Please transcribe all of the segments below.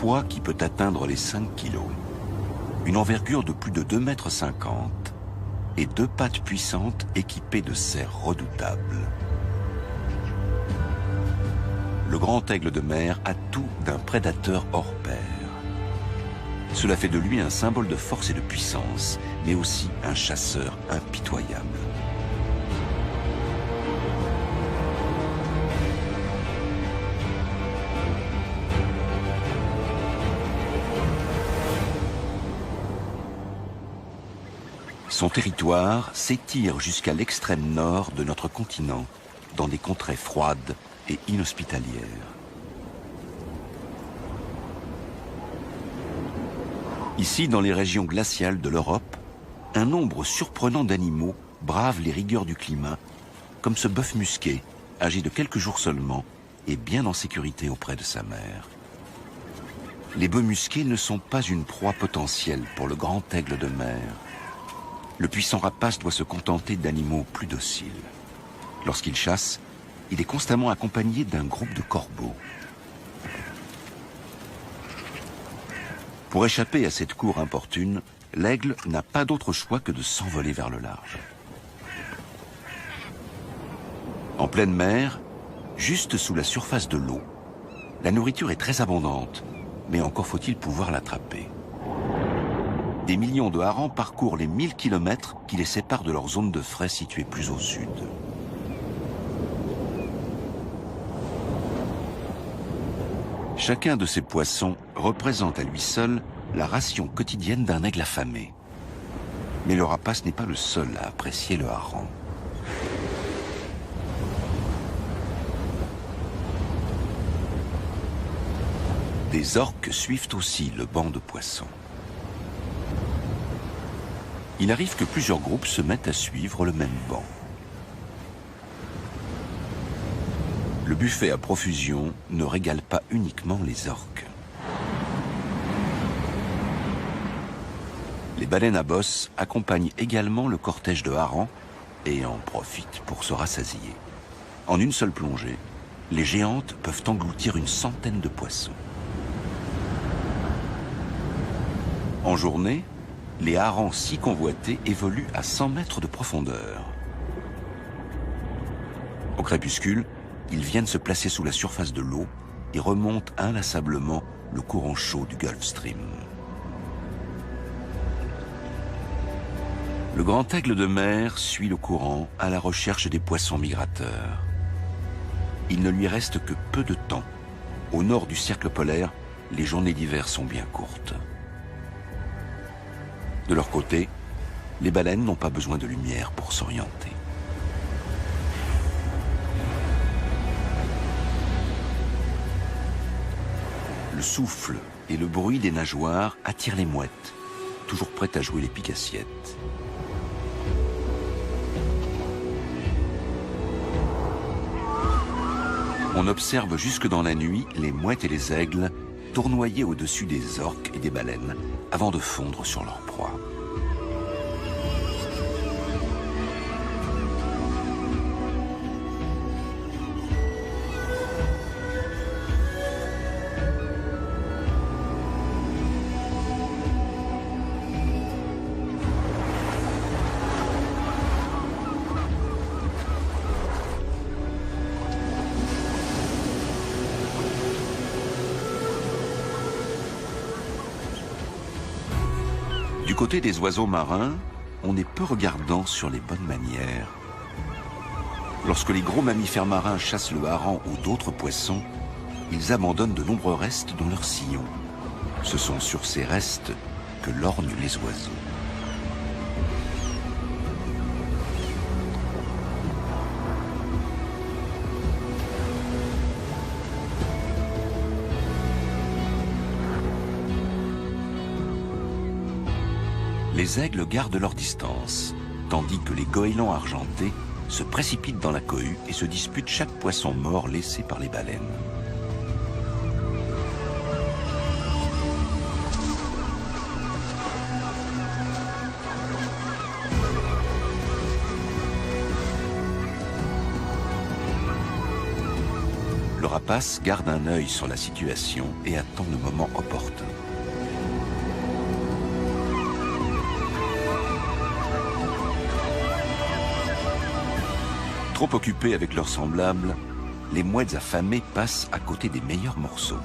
poids qui peut atteindre les 5 kilos, une envergure de plus de 2,50 m et 2 pattes puissantes équipées de serres redoutables. Le grand aigle de mer a tout d'un prédateur hors pair. Cela fait de lui un symbole de force et de puissance, mais aussi un chasseur impitoyable. Son territoire s'étire jusqu'à l'extrême nord de notre continent, dans des contrées froides et inhospitalières. Ici, dans les régions glaciales de l'Europe, un nombre surprenant d'animaux bravent les rigueurs du climat, comme ce bœuf musqué, âgé de quelques jours seulement, et bien en sécurité auprès de sa mère. Les bœufs musqués ne sont pas une proie potentielle pour le grand aigle de mer. Le puissant rapace doit se contenter d'animaux plus dociles. Lorsqu'il chasse, il est constamment accompagné d'un groupe de corbeaux. Pour échapper à cette cour importune, l'aigle n'a pas d'autre choix que de s'envoler vers le large. En pleine mer, juste sous la surface de l'eau, la nourriture est très abondante, mais encore faut-il pouvoir l'attraper. Des millions de harengs parcourent les 1000 km qui les séparent de leur zone de frai située plus au sud. Chacun de ces poissons représente à lui seul la ration quotidienne d'un aigle affamé. Mais le rapace n'est pas le seul à apprécier le hareng. Des orques suivent aussi le banc de poissons. Il arrive que plusieurs groupes se mettent à suivre le même banc. Le buffet à profusion ne régale pas uniquement les orques. Les baleines à bosse accompagnent également le cortège de harengs et en profitent pour se rassasier. En une seule plongée, les géantes peuvent engloutir une centaine de poissons. En journée, les harengs si convoités évoluent à 100 mètres de profondeur. Au crépuscule, ils viennent se placer sous la surface de l'eau et remontent inlassablement le courant chaud du Gulf Stream. Le grand aigle de mer suit le courant à la recherche des poissons migrateurs. Il ne lui reste que peu de temps. Au nord du cercle polaire, les journées d'hiver sont bien courtes. De leur côté, les baleines n'ont pas besoin de lumière pour s'orienter. Le souffle et le bruit des nageoires attirent les mouettes, toujours prêtes à jouer les pique-assiettes. On observe jusque dans la nuit les mouettes et les aigles tournoyer au-dessus des orques et des baleines avant de fondre sur leur proie. Du côté des oiseaux marins, on est peu regardant sur les bonnes manières. Lorsque les gros mammifères marins chassent le hareng ou d'autres poissons, ils abandonnent de nombreux restes dans leur sillon. Ce sont sur ces restes que lorgnent les oiseaux. Les aigles gardent leur distance, tandis que les goélands argentés se précipitent dans la cohue et se disputent chaque poisson mort laissé par les baleines. Le rapace garde un œil sur la situation et attend le moment opportun. Trop occupés avec leurs semblables, les mouettes affamées passent à côté des meilleurs morceaux.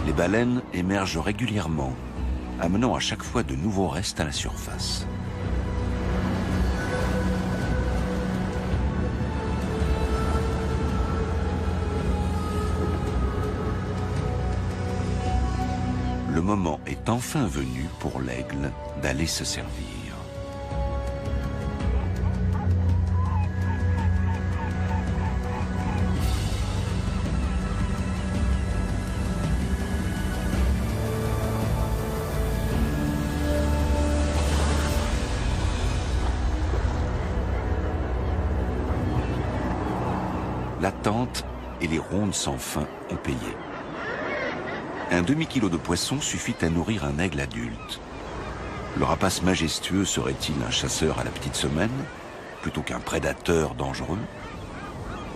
Les baleines émergent régulièrement, amenant à chaque fois de nouveaux restes à la surface. Le moment est enfin venu pour l'aigle d'aller se servir. L'attente et les rondes sans fin ont payé. Un demi-kilo de poisson suffit à nourrir un aigle adulte. Le rapace majestueux serait-il un chasseur à la petite semaine, plutôt qu'un prédateur dangereux?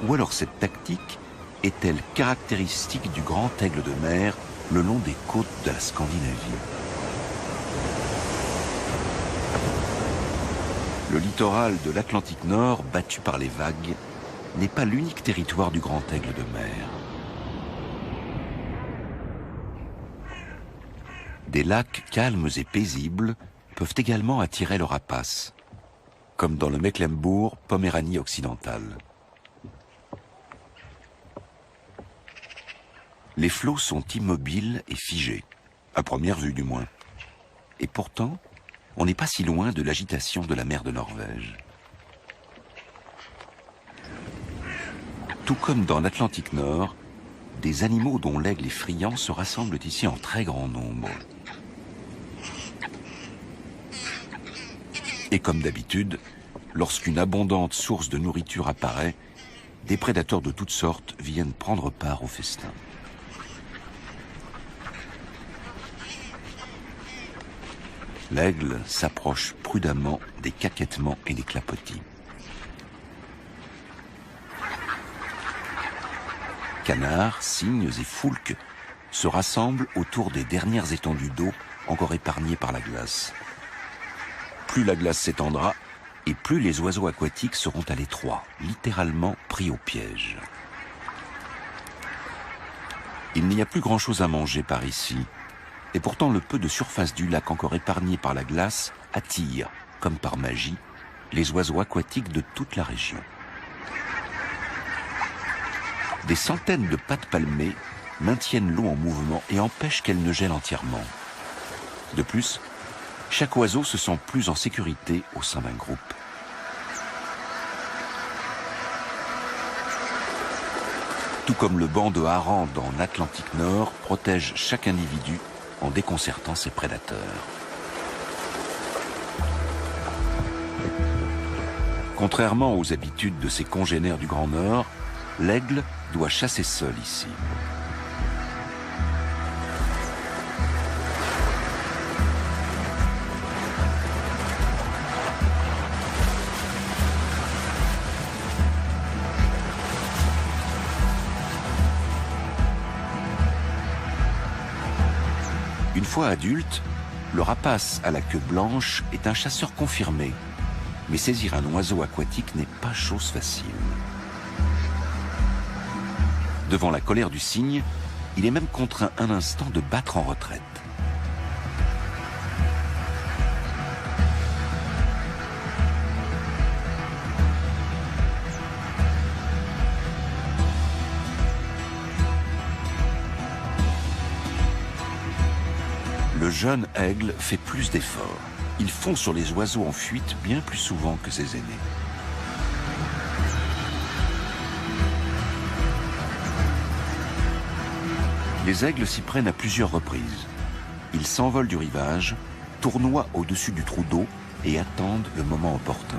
Ou alors cette tactique est-elle caractéristique du grand aigle de mer le long des côtes de la Scandinavie? Le littoral de l'Atlantique Nord, battu par les vagues, n'est pas l'unique territoire du grand aigle de mer. Des lacs calmes et paisibles peuvent également attirer le rapace, comme dans le Mecklembourg-Poméranie occidentale. Les flots sont immobiles et figés, à première vue du moins. Et pourtant, on n'est pas si loin de l'agitation de la mer de Norvège. Tout comme dans l'Atlantique Nord, des animaux dont l'aigle est friand se rassemblent ici en très grand nombre. Et comme d'habitude, lorsqu'une abondante source de nourriture apparaît, des prédateurs de toutes sortes viennent prendre part au festin. L'aigle s'approche prudemment des caquettements et des clapotis. Canards, cygnes et foulques se rassemblent autour des dernières étendues d'eau encore épargnées par la glace. Plus la glace s'étendra, et plus les oiseaux aquatiques seront à l'étroit, littéralement pris au piège. Il n'y a plus grand-chose à manger par ici, et pourtant le peu de surface du lac encore épargné par la glace attire, comme par magie, les oiseaux aquatiques de toute la région. Des centaines de pattes palmées maintiennent l'eau en mouvement et empêchent qu'elle ne gèle entièrement. De plus, chaque oiseau se sent plus en sécurité au sein d'un groupe. Tout comme le banc de harengs dans l'Atlantique Nord protège chaque individu en déconcertant ses prédateurs. Contrairement aux habitudes de ses congénères du Grand Nord, l'aigle doit chasser seul ici. Une fois adulte, le rapace à la queue blanche est un chasseur confirmé, mais saisir un oiseau aquatique n'est pas chose facile. Devant la colère du cygne, il est même contraint un instant de battre en retraite. Le jeune aigle fait plus d'efforts. Il fond sur les oiseaux en fuite bien plus souvent que ses aînés. Les aigles s'y prennent à plusieurs reprises. Ils s'envolent du rivage, tournoient au-dessus du trou d'eau et attendent le moment opportun.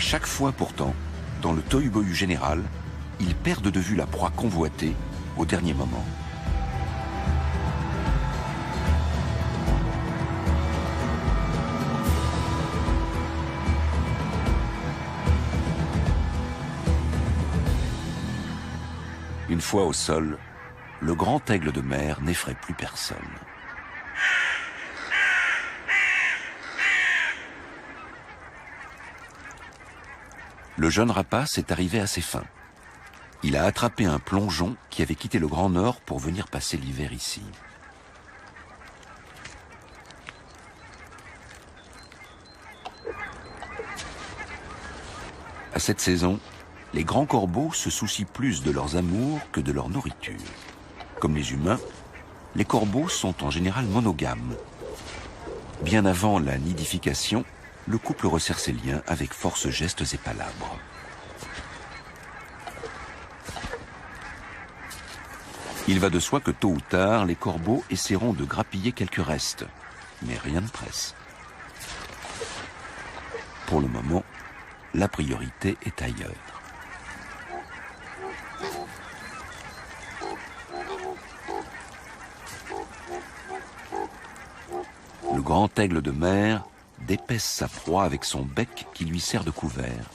chaque fois pourtant, dans le tohu-bohu général, ils perdent de vue la proie convoitée au dernier moment. Une fois au sol, le grand aigle de mer n'effraie plus personne. Le jeune rapace est arrivé à ses fins. Il a attrapé un plongeon qui avait quitté le Grand Nord pour venir passer l'hiver ici. À cette saison, les grands corbeaux se soucient plus de leurs amours que de leur nourriture. Comme les humains, les corbeaux sont en général monogames. Bien avant la nidification, le couple resserre ses liens avec force gestes et palabres. Il va de soi que tôt ou tard, les corbeaux essaieront de grappiller quelques restes, mais rien ne presse. Pour le moment, la priorité est ailleurs. Le grand aigle de mer d'épaisse sa proie avec son bec qui lui sert de couvert.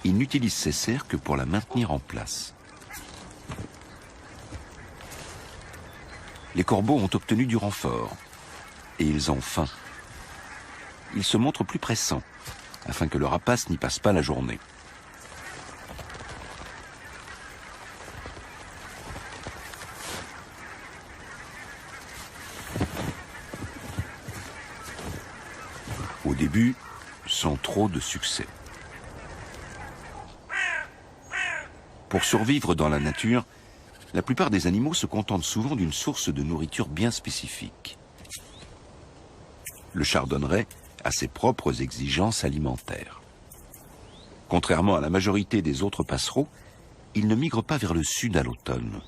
Il n'utilise ses serres que pour la maintenir en place. Les corbeaux ont obtenu du renfort et ils ont faim. Ils se montrent plus pressants afin que le rapace n'y passe pas la journée. Au début, sans trop de succès. Pour survivre dans la nature, la plupart des animaux se contentent souvent d'une source de nourriture bien spécifique. Le chardonneret a ses propres exigences alimentaires. Contrairement à la majorité des autres passereaux, il ne migre pas vers le sud à l'automne.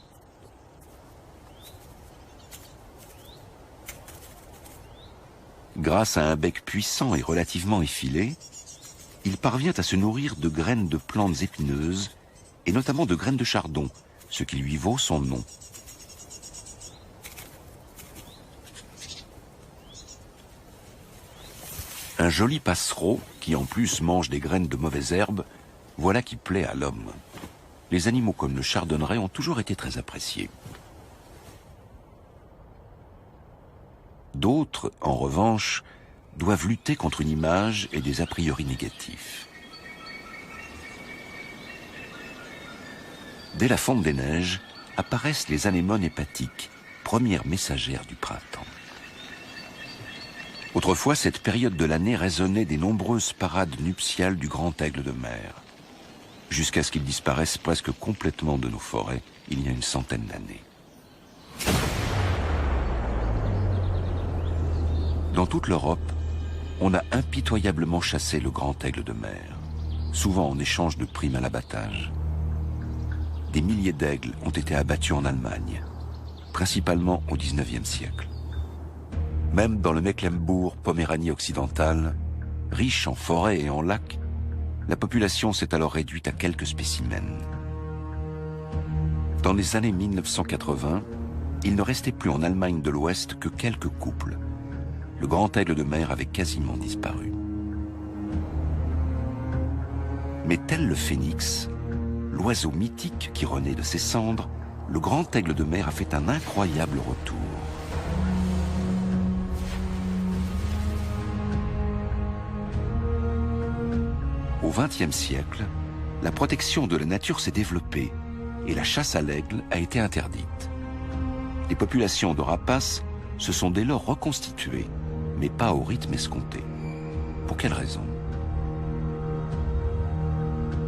Grâce à un bec puissant et relativement effilé, il parvient à se nourrir de graines de plantes épineuses et notamment de graines de chardon, ce qui lui vaut son nom. Un joli passereau qui en plus mange des graines de mauvaises herbes, voilà qui plaît à l'homme. Les animaux comme le chardonneret ont toujours été très appréciés. D'autres, en revanche, doivent lutter contre une image et des a priori négatifs. Dès la fonte des neiges, apparaissent les anémones hépatiques, premières messagères du printemps. Autrefois, cette période de l'année résonnait des nombreuses parades nuptiales du grand aigle de mer, jusqu'à ce qu'il disparaisse presque complètement de nos forêts il y a une centaine d'années. Dans toute l'Europe, on a impitoyablement chassé le grand aigle de mer, souvent en échange de primes à l'abattage. Des milliers d'aigles ont été abattus en Allemagne, principalement au XIXe siècle. Même dans le Mecklembourg-Poméranie occidentale, riche en forêts et en lacs, la population s'est alors réduite à quelques spécimens. Dans les années 1980, il ne restait plus en Allemagne de l'Ouest que quelques couples. Le grand aigle de mer avait quasiment disparu. Mais tel le phénix, l'oiseau mythique qui renaît de ses cendres, le grand aigle de mer a fait un incroyable retour. Au XXe siècle, la protection de la nature s'est développée et la chasse à l'aigle a été interdite. Les populations de rapaces se sont dès lors reconstituées, mais pas au rythme escompté. Pour quelle raison ?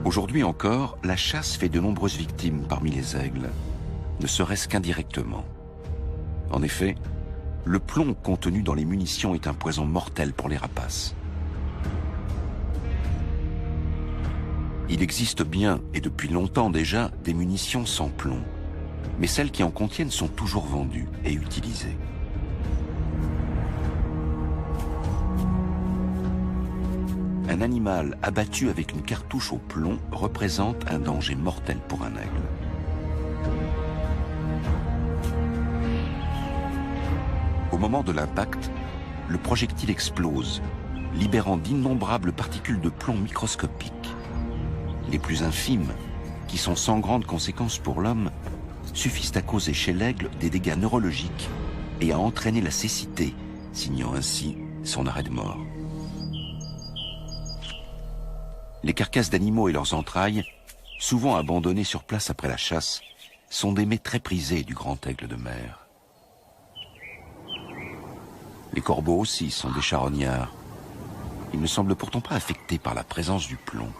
Aujourd'hui encore, la chasse fait de nombreuses victimes parmi les aigles, ne serait-ce qu'indirectement. En effet, le plomb contenu dans les munitions est un poison mortel pour les rapaces. Il existe bien, et depuis longtemps déjà, des munitions sans plomb, mais celles qui en contiennent sont toujours vendues et utilisées. Un un animal abattu avec une cartouche au plomb représente un danger mortel pour un aigle. Au moment de l'impact, le projectile explose, libérant d'innombrables particules de plomb microscopiques. Les plus infimes, qui sont sans grandes conséquences pour l'homme, suffisent à causer chez l'aigle des dégâts neurologiques et à entraîner la cécité, signant ainsi son arrêt de mort. Les carcasses d'animaux et leurs entrailles, souvent abandonnées sur place après la chasse, sont des mets très prisés du grand aigle de mer. Les corbeaux aussi sont des charognards. Ils ne semblent pourtant pas affectés par la présence du plomb.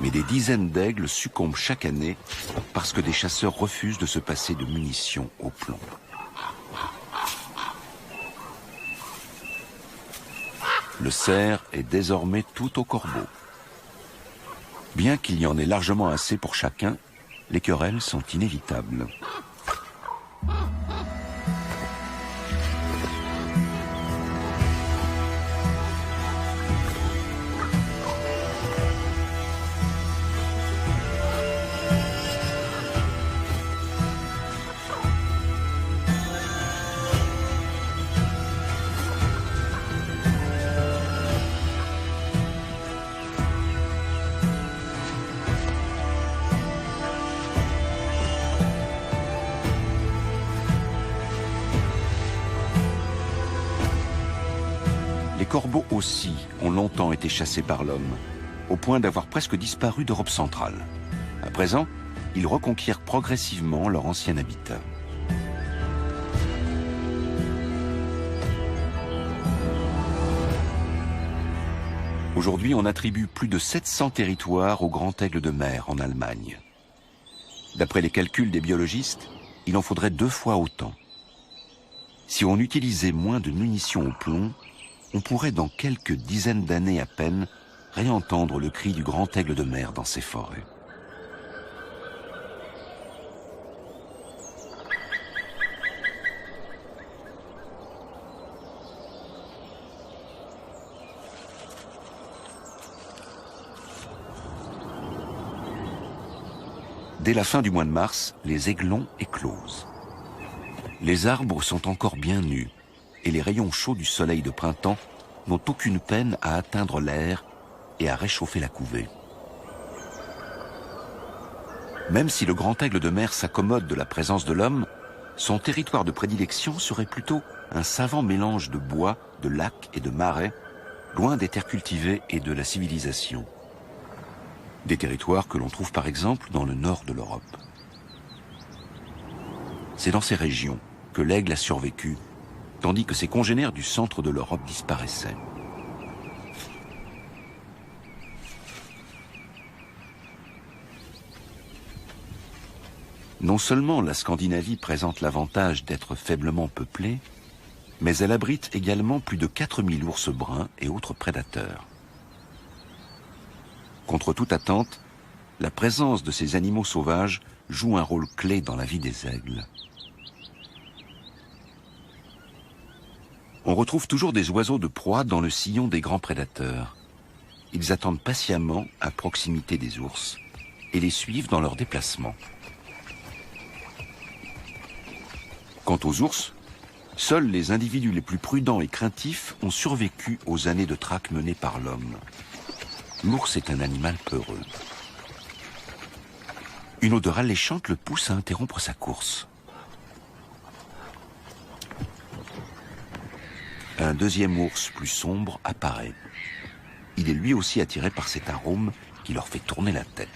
Mais des dizaines d'aigles succombent chaque année parce que des chasseurs refusent de se passer de munitions au plomb. Le cerf est désormais tout au corbeau. Bien qu'il y en ait largement assez pour chacun, les querelles sont inévitables. Les corbeaux aussi ont longtemps été chassés par l'homme, au point d'avoir presque disparu d'Europe centrale. À présent, ils reconquièrent progressivement leur ancien habitat. Aujourd'hui, on attribue plus de 700 territoires au grand aigle de mer en Allemagne. D'après les calculs des biologistes, il en faudrait 2 fois autant. Si on utilisait moins de munitions au plomb, on pourrait dans quelques dizaines d'années à peine réentendre le cri du grand aigle de mer dans ces forêts. Dès la fin du mois de mars, les aiglons éclosent. Les arbres sont encore bien nus et les rayons chauds du soleil de printemps n'ont aucune peine à atteindre l'air et à réchauffer la couvée. Même si le grand aigle de mer s'accommode de la présence de l'homme, son territoire de prédilection serait plutôt un savant mélange de bois, de lacs et de marais, loin des terres cultivées et de la civilisation. Des territoires que l'on trouve par exemple dans le nord de l'Europe. C'est dans ces régions que l'aigle a survécu, tandis que ses congénères du centre de l'Europe disparaissaient. Non seulement la Scandinavie présente l'avantage d'être faiblement peuplée, mais elle abrite également plus de 4000 ours bruns et autres prédateurs. Contre toute attente, la présence de ces animaux sauvages joue un rôle clé dans la vie des aigles. On retrouve toujours des oiseaux de proie dans le sillon des grands prédateurs. Ils attendent patiemment à proximité des ours et les suivent dans leurs déplacements. Quant aux ours, seuls les individus les plus prudents et craintifs ont survécu aux années de traque menées par l'homme. L'ours est un animal peureux. Une odeur alléchante le pousse à interrompre sa course. Un deuxième ours plus sombre apparaît. Il est lui aussi attiré par cet arôme qui leur fait tourner la tête.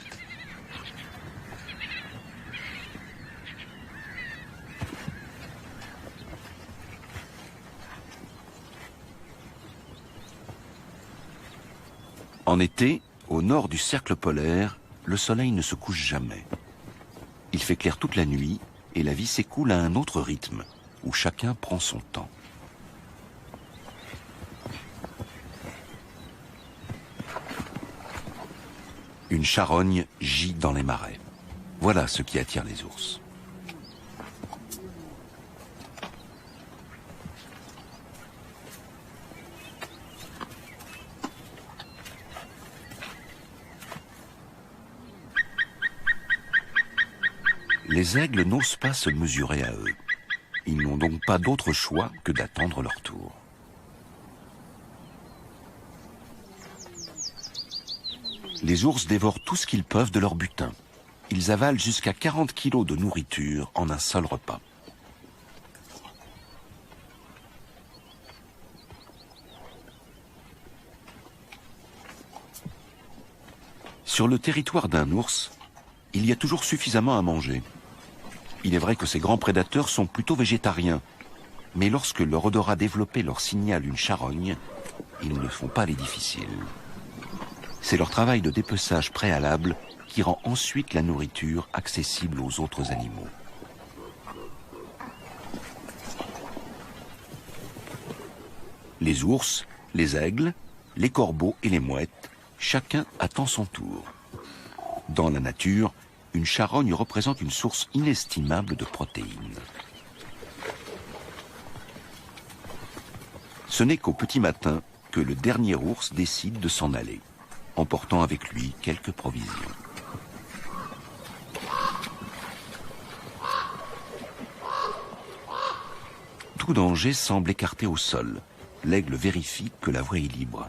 En été, au nord du cercle polaire, le soleil ne se couche jamais. Il fait clair toute la nuit et la vie s'écoule à un autre rythme, où chacun prend son temps. Une charogne gît dans les marais. Voilà ce qui attire les ours. Les aigles n'osent pas se mesurer à eux. Ils n'ont donc pas d'autre choix que d'attendre leur tour. Les ours dévorent tout ce qu'ils peuvent de leur butin. Ils avalent jusqu'à 40 kilos de nourriture en un seul repas. Sur le territoire d'un ours, il y a toujours suffisamment à manger. Il est vrai que ces grands prédateurs sont plutôt végétariens, mais lorsque leur odorat développé leur signale une charogne, ils ne font pas les difficiles. C'est leur travail de dépeçage préalable qui rend ensuite la nourriture accessible aux autres animaux. Les ours, les aigles, les corbeaux et les mouettes, chacun attend son tour. Dans la nature, une charogne représente une source inestimable de protéines. Ce n'est qu'au petit matin que le dernier ours décide de s'en aller, emportant avec lui quelques provisions. Tout danger semble écarté au sol. L'aigle vérifie que la voie est libre.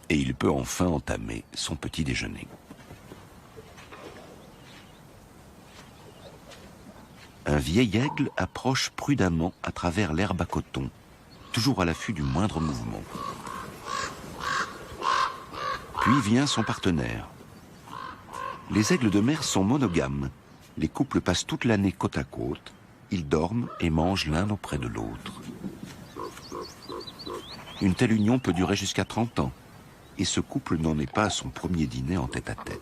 Et il peut enfin entamer son petit déjeuner. Un vieil aigle approche prudemment à travers l'herbe à coton, toujours à l'affût du moindre mouvement. Puis vient son partenaire. Les aigles de mer sont monogames. Les couples passent toute l'année côte à côte. Ils dorment et mangent l'un auprès de l'autre. Une telle union peut durer jusqu'à 30 ans. Et ce couple n'en est pas à son premier dîner en tête-à-tête.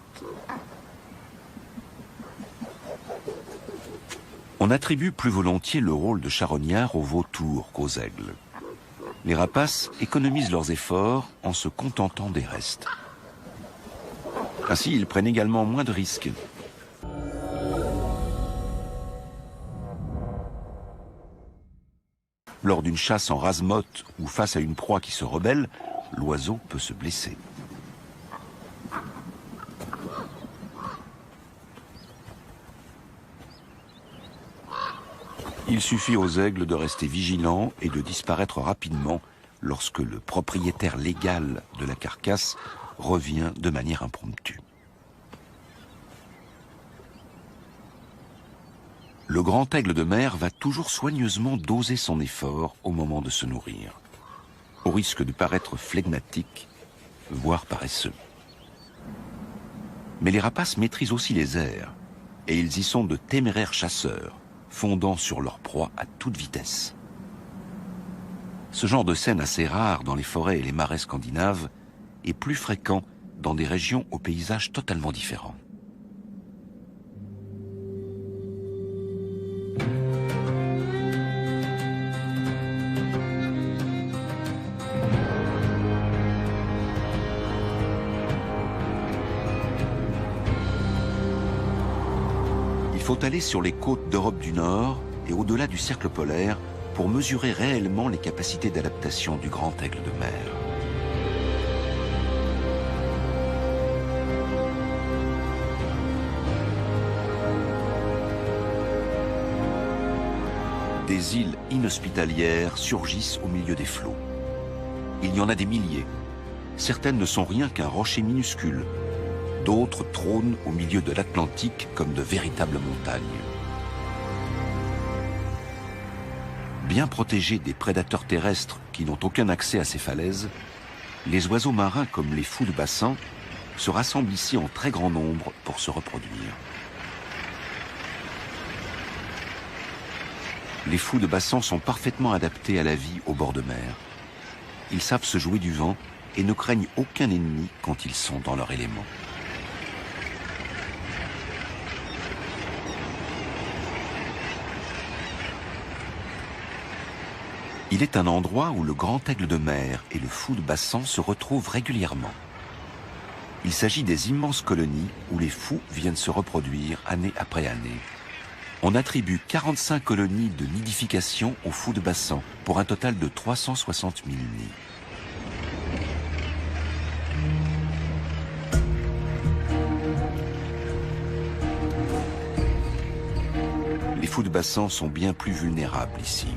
On attribue plus volontiers le rôle de charognard aux vautours qu'aux aigles. Les rapaces économisent leurs efforts en se contentant des restes. Ainsi, ils prennent également moins de risques. Lors d'une chasse en rase-motte ou face à une proie qui se rebelle, l'oiseau peut se blesser. Il suffit aux aigles de rester vigilants et de disparaître rapidement lorsque le propriétaire légal de la carcasse revient de manière impromptue. Le grand aigle de mer va toujours soigneusement doser son effort au moment de se nourrir, au risque de paraître flegmatique, voire paresseux. Mais les rapaces maîtrisent aussi les airs, et ils y sont de téméraires chasseurs, fondant sur leur proie à toute vitesse. Ce genre de scène assez rare dans les forêts et les marais scandinaves est plus fréquent dans des régions aux paysages totalement différents. Il faut aller sur les côtes d'Europe du Nord et au-delà du cercle polaire pour mesurer réellement les capacités d'adaptation du grand aigle de mer. Des îles inhospitalières surgissent au milieu des flots. Il y en a des milliers. Certaines ne sont rien qu'un rocher minuscule. D'autres trônent au milieu de l'Atlantique comme de véritables montagnes. Bien protégés des prédateurs terrestres qui n'ont aucun accès à ces falaises, les oiseaux marins comme les fous de bassin se rassemblent ici en très grand nombre pour se reproduire. Les fous de bassin sont parfaitement adaptés à la vie au bord de mer. Ils savent se jouer du vent et ne craignent aucun ennemi quand ils sont dans leur élément. Il est un endroit où le grand aigle de mer et le fou de bassin se retrouvent régulièrement. Il s'agit des immenses colonies où les fous viennent se reproduire année après année. On attribue 45 colonies de nidification aux fous de bassin pour un total de 360 000 nids. fous de bassin sont bien plus vulnérables ici.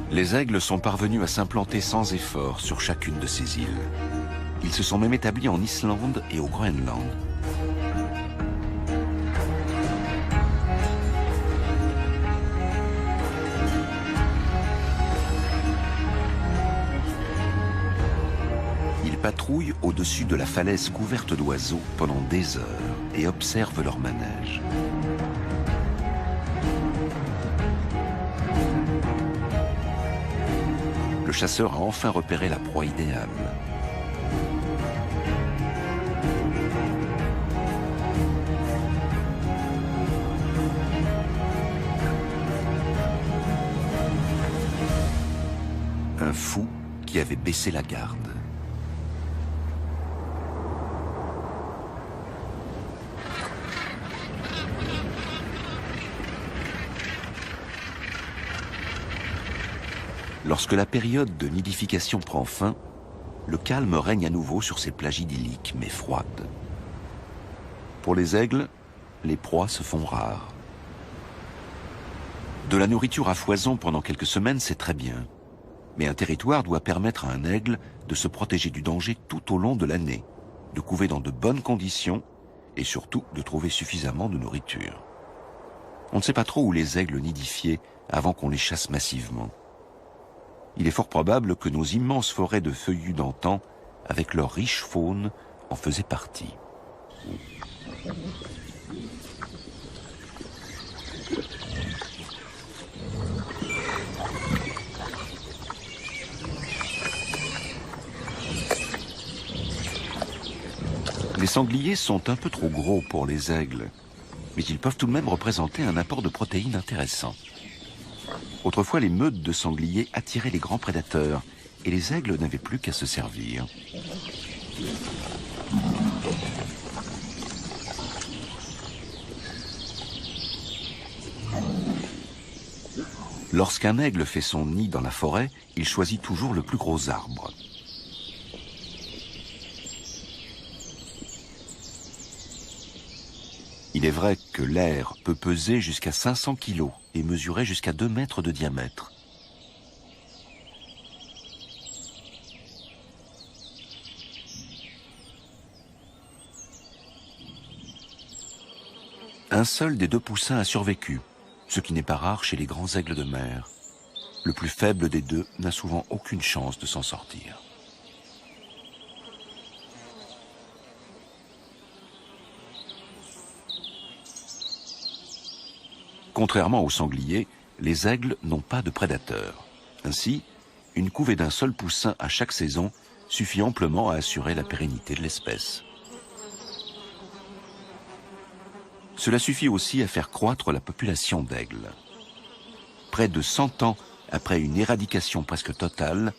Les aigles sont parvenus à s'implanter sans effort sur chacune de ces îles. Ils se sont même établis en Islande et au Groenland. Ils patrouillent au-dessus de la falaise couverte d'oiseaux pendant des heures et observent leur manège. Le chasseur a enfin repéré la proie idéale. Un fou qui avait baissé la garde. Lorsque la période de nidification prend fin, le calme règne à nouveau sur ces plages idylliques mais froides. Pour les aigles, les proies se font rares. De la nourriture à foison pendant quelques semaines, c'est très bien. Mais un territoire doit permettre à un aigle de se protéger du danger tout au long de l'année, de couver dans de bonnes conditions et surtout de trouver suffisamment de nourriture. On ne sait pas trop où les aigles nidifiaient avant qu'on les chasse massivement. Il est fort probable que nos immenses forêts de feuillus d'antan, avec leur riche faune, en faisaient partie. Les sangliers sont un peu trop gros pour les aigles, mais ils peuvent tout de même représenter un apport de protéines intéressant. Autrefois, les meutes de sangliers attiraient les grands prédateurs et les aigles n'avaient plus qu'à se servir. Lorsqu'un aigle fait son nid dans la forêt, il choisit toujours le plus gros arbre. Il est vrai que l'air peut peser jusqu'à 500 kg et mesurer jusqu'à 2 mètres de diamètre. Un seul des 2 poussins a survécu, ce qui n'est pas rare chez les grands aigles de mer. Le plus faible des 2 n'a souvent aucune chance de s'en sortir. Contrairement aux sangliers, les aigles n'ont pas de prédateurs. Ainsi, une couvée d'un seul poussin à chaque saison suffit amplement à assurer la pérennité de l'espèce. Cela suffit aussi à faire croître la population d'aigles. Près de 100 ans après une éradication presque totale,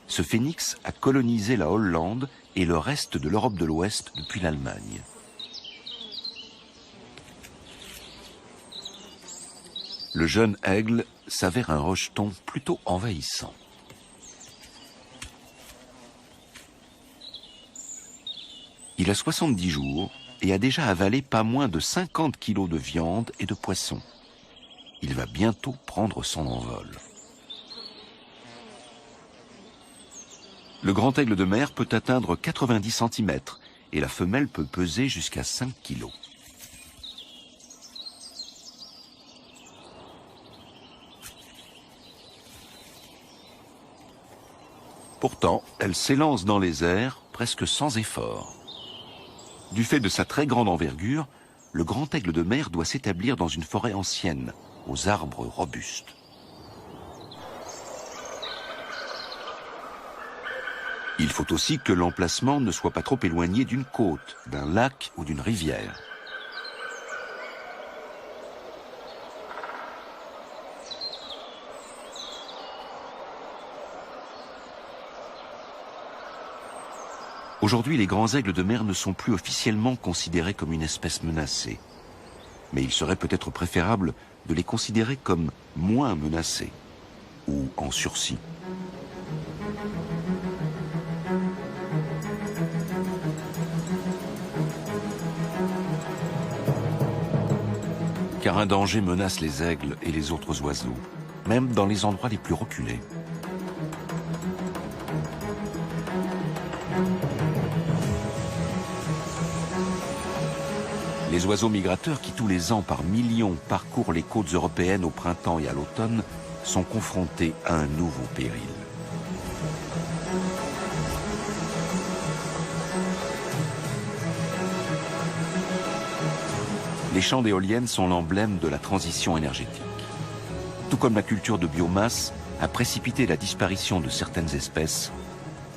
ce phénix a colonisé la Hollande et le reste de l'Europe de l'Ouest depuis l'Allemagne. Le jeune aigle s'avère un rejeton plutôt envahissant. Il a 70 jours et a déjà avalé pas moins de 50 kilos de viande et de poisson. Il va bientôt prendre son envol. Le grand aigle de mer peut atteindre 90 cm et la femelle peut peser jusqu'à 5 kilos. Pourtant, elle s'élance dans les airs presque sans effort. Du fait de sa très grande envergure, le grand aigle de mer doit s'établir dans une forêt ancienne, aux arbres robustes. Il faut aussi que l'emplacement ne soit pas trop éloigné d'une côte, d'un lac ou d'une rivière. Aujourd'hui, les grands aigles de mer ne sont plus officiellement considérés comme une espèce menacée. Mais il serait peut-être préférable de les considérer comme moins menacés ou en sursis. car un danger menace les aigles et les autres oiseaux, même dans les endroits les plus reculés. Les oiseaux migrateurs qui tous les ans par millions parcourent les côtes européennes au printemps et à l'automne sont confrontés à un nouveau péril. Les champs d'éoliennes sont l'emblème de la transition énergétique. Tout comme la culture de biomasse a précipité la disparition de certaines espèces,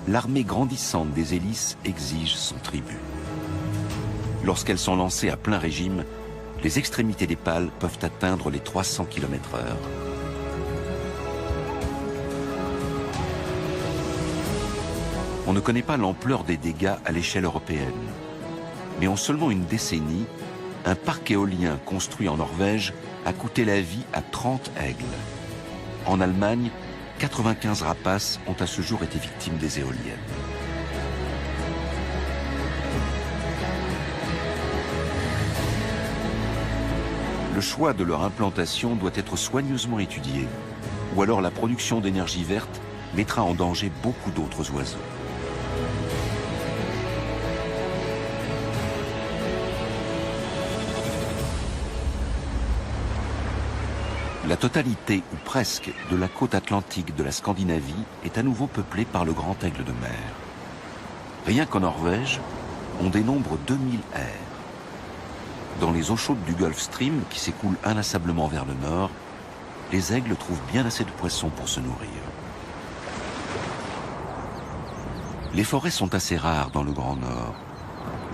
l'armée grandissante des hélices exige son tribut. Lorsqu'elles sont lancées à plein régime, les extrémités des pales peuvent atteindre les 300 km/h. On ne connaît pas l'ampleur des dégâts à l'échelle européenne. Mais en seulement une décennie, un parc éolien construit en Norvège a coûté la vie à 30 aigles. En Allemagne, 95 rapaces ont à ce jour été victimes des éoliennes. Le choix de leur implantation doit être soigneusement étudié, ou alors la production d'énergie verte mettra en danger beaucoup d'autres oiseaux. La totalité, ou presque, de la côte atlantique de la Scandinavie est à nouveau peuplée par le grand aigle de mer. Rien qu'en Norvège, on dénombre 2000 airs. Dans les eaux chaudes du Gulf Stream, qui s'écoulent inlassablement vers le nord, les aigles trouvent bien assez de poissons pour se nourrir. Les forêts sont assez rares dans le Grand Nord.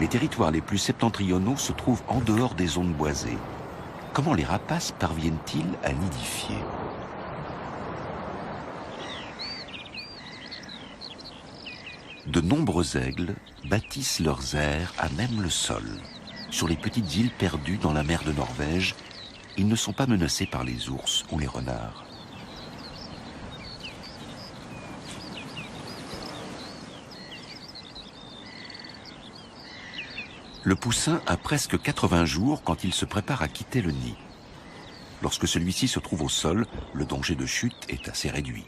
Les territoires les plus septentrionaux se trouvent en dehors des zones boisées. Comment les rapaces parviennent-ils à nidifier? De nombreux aigles bâtissent leurs aires à même le sol. Sur les petites îles perdues dans la mer de Norvège, ils ne sont pas menacés par les ours ou les renards. Le poussin a presque 80 jours quand il se prépare à quitter le nid. Lorsque celui-ci se trouve au sol, le danger de chute est assez réduit.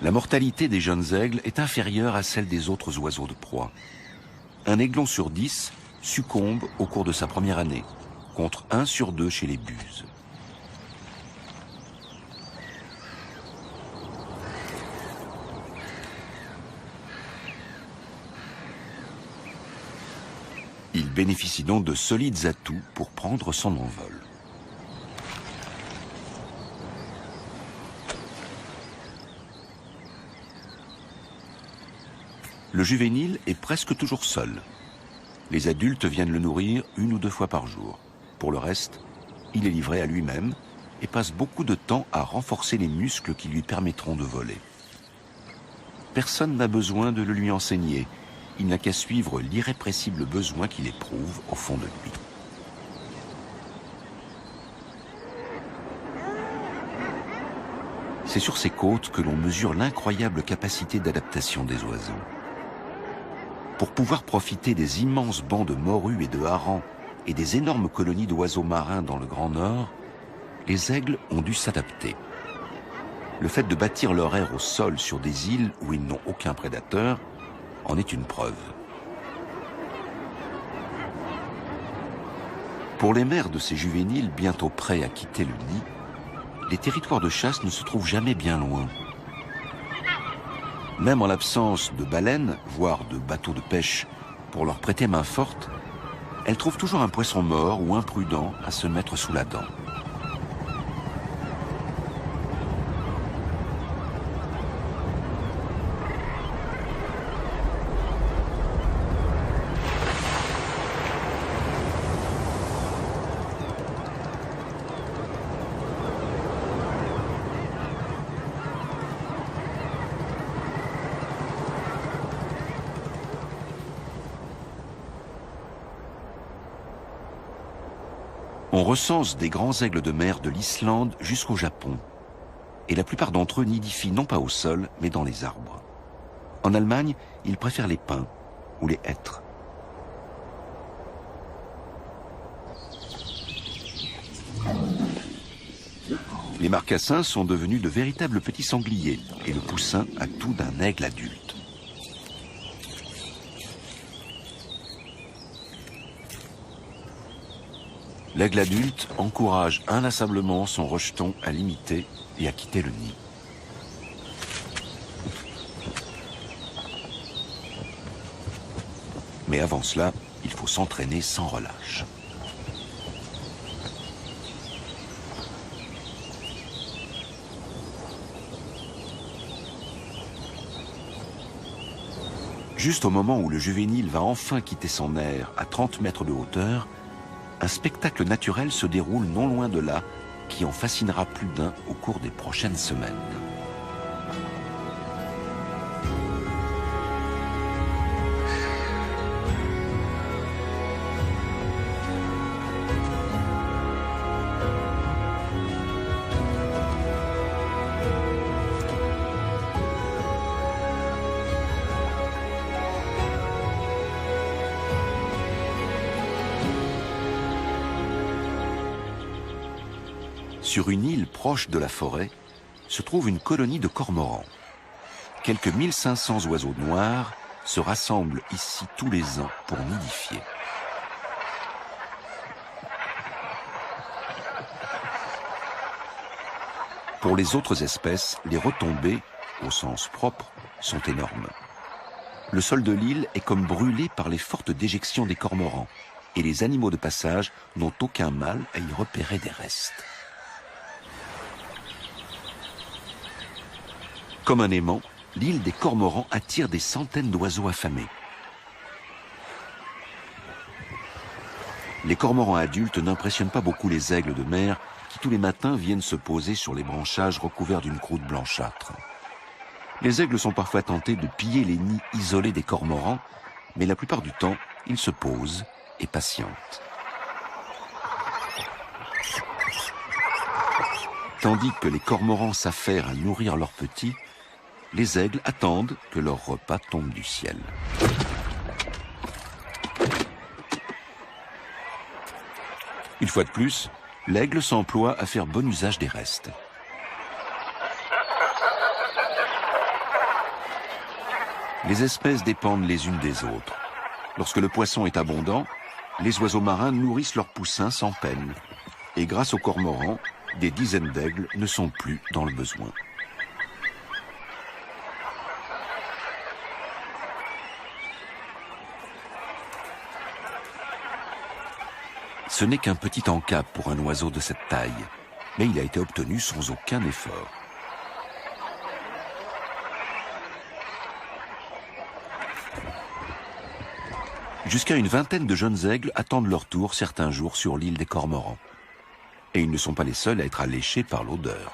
La mortalité des jeunes aigles est inférieure à celle des autres oiseaux de proie. Un aiglon sur 10 succombe au cours de sa première année, contre 1 sur 2 chez les buses. Il bénéficie donc de solides atouts pour prendre son envol. Le juvénile est presque toujours seul. Les adultes viennent le nourrir 1 ou 2 fois par jour. Pour le reste, il est livré à lui-même et passe beaucoup de temps à renforcer les muscles qui lui permettront de voler. Personne n'a besoin de le lui enseigner. Il n'a qu'à suivre l'irrépressible besoin qu'il éprouve au fond de lui. C'est sur ces côtes que l'on mesure l'incroyable capacité d'adaptation des oiseaux. Pour pouvoir profiter des immenses bancs de morues et de harengs et des énormes colonies d'oiseaux marins dans le Grand Nord, les aigles ont dû s'adapter. Le fait de bâtir leur aire au sol sur des îles où ils n'ont aucun prédateur en est une preuve. Pour les mères de ces juvéniles bientôt prêts à quitter le nid, les territoires de chasse ne se trouvent jamais bien loin. Même en l'absence de baleines, voire de bateaux de pêche, pour leur prêter main forte, elles trouvent toujours un poisson mort ou imprudent à se mettre sous la dent. On recense des grands aigles de mer de l'Islande jusqu'au Japon. Et la plupart d'entre eux nidifient non pas au sol, mais dans les arbres. En Allemagne, ils préfèrent les pins ou les hêtres. Les marcassins sont devenus de véritables petits sangliers et le poussin a tout d'un aigle adulte. L'aigle adulte encourage inlassablement son rejeton à l'imiter et à quitter le nid. Mais avant cela, il faut s'entraîner sans relâche. Juste au moment où le juvénile va enfin quitter son aire à 30 mètres de hauteur, un spectacle naturel se déroule non loin de là, qui en fascinera plus d'un au cours des prochaines semaines. Sur une île proche de la forêt se trouve une colonie de cormorans. Quelques 1500 oiseaux noirs se rassemblent ici tous les ans pour nidifier. Pour les autres espèces, les retombées, au sens propre, sont énormes. Le sol de l'île est comme brûlé par les fortes déjections des cormorans et les animaux de passage n'ont aucun mal à y repérer des restes. Comme un aimant, l'île des cormorans attire des centaines d'oiseaux affamés. Les cormorans adultes n'impressionnent pas beaucoup les aigles de mer qui tous les matins viennent se poser sur les branchages recouverts d'une croûte blanchâtre. Les aigles sont parfois tentés de piller les nids isolés des cormorans, mais la plupart du temps, ils se posent et patientent. Tandis que les cormorans s'affairent à nourrir leurs petits, les aigles attendent que leur repas tombe du ciel. Une fois de plus, l'aigle s'emploie à faire bon usage des restes. Les espèces dépendent les unes des autres. Lorsque le poisson est abondant, les oiseaux marins nourrissent leurs poussins sans peine. Et grâce aux cormorans, des dizaines d'aigles ne sont plus dans le besoin. Ce n'est qu'un petit encap pour un oiseau de cette taille, mais il a été obtenu sans aucun effort. Jusqu'à une vingtaine de jeunes aigles attendent leur tour certains jours sur l'île des Cormorans. Et ils ne sont pas les seuls à être alléchés par l'odeur.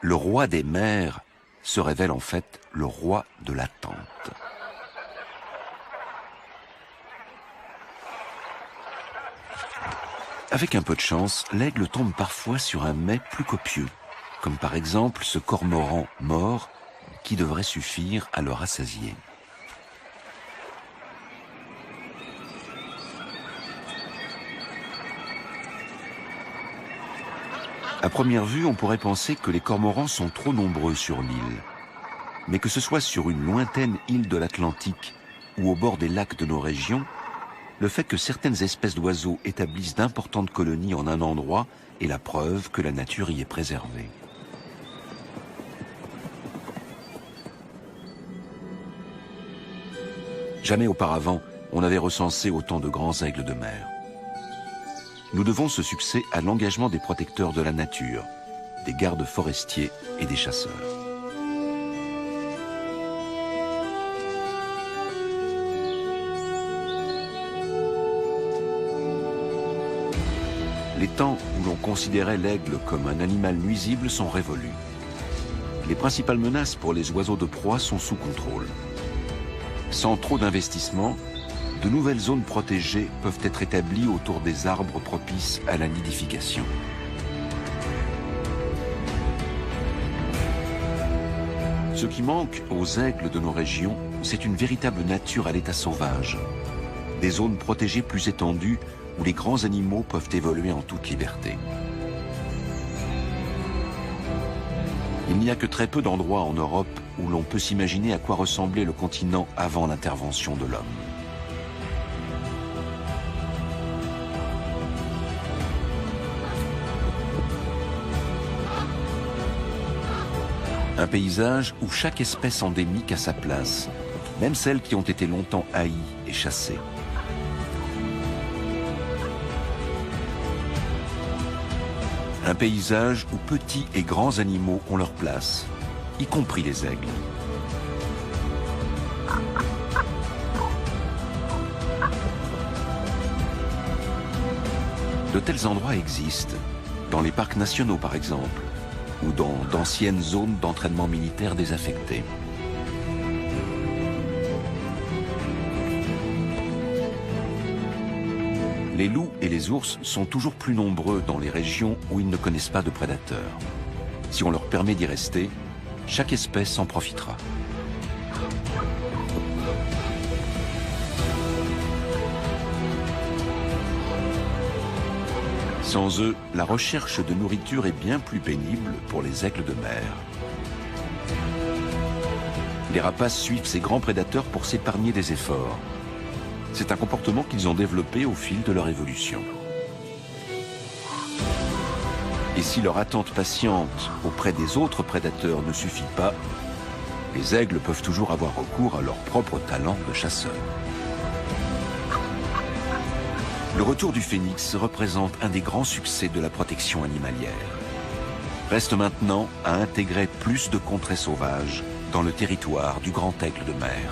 Le roi des mers se révèle en fait le roi de l'attente. Avec un peu de chance, l'aigle tombe parfois sur un mets plus copieux, comme par exemple ce cormoran mort qui devrait suffire à le rassasier. À première vue, on pourrait penser que les cormorans sont trop nombreux sur l'île. Mais que ce soit sur une lointaine île de l'Atlantique ou au bord des lacs de nos régions, le fait que certaines espèces d'oiseaux établissent d'importantes colonies en un endroit est la preuve que la nature y est préservée. Jamais auparavant, on n'avait recensé autant de grands aigles de mer. Nous devons ce succès à l'engagement des protecteurs de la nature, des gardes forestiers et des chasseurs. Les temps où l'on considérait l'aigle comme un animal nuisible sont révolus. Les principales menaces pour les oiseaux de proie sont sous contrôle. Sans trop d'investissement, de nouvelles zones protégées peuvent être établies autour des arbres propices à la nidification. Ce qui manque aux aigles de nos régions, c'est une véritable nature à l'état sauvage. Des zones protégées plus étendues où les grands animaux peuvent évoluer en toute liberté. Il n'y a que très peu d'endroits en Europe où l'on peut s'imaginer à quoi ressemblait le continent avant l'intervention de l'homme. Un paysage où chaque espèce endémique a sa place, même celles qui ont été longtemps haïes et chassées. Un paysage où petits et grands animaux ont leur place, y compris les aigles. De tels endroits existent, dans les parcs nationaux par exemple, ou dans d'anciennes zones d'entraînement militaire désaffectées. Les loups et les ours sont toujours plus nombreux dans les régions où ils ne connaissent pas de prédateurs. Si on leur permet d'y rester, chaque espèce en profitera. Sans eux, la recherche de nourriture est bien plus pénible pour les aigles de mer. Les rapaces suivent ces grands prédateurs pour s'épargner des efforts. C'est un comportement qu'ils ont développé au fil de leur évolution. Et si leur attente patiente auprès des autres prédateurs ne suffit pas, les aigles peuvent toujours avoir recours à leur propre talent de chasseur. Le retour du phénix représente un des grands succès de la protection animalière. Reste maintenant à intégrer plus de contrées sauvages dans le territoire du grand aigle de mer.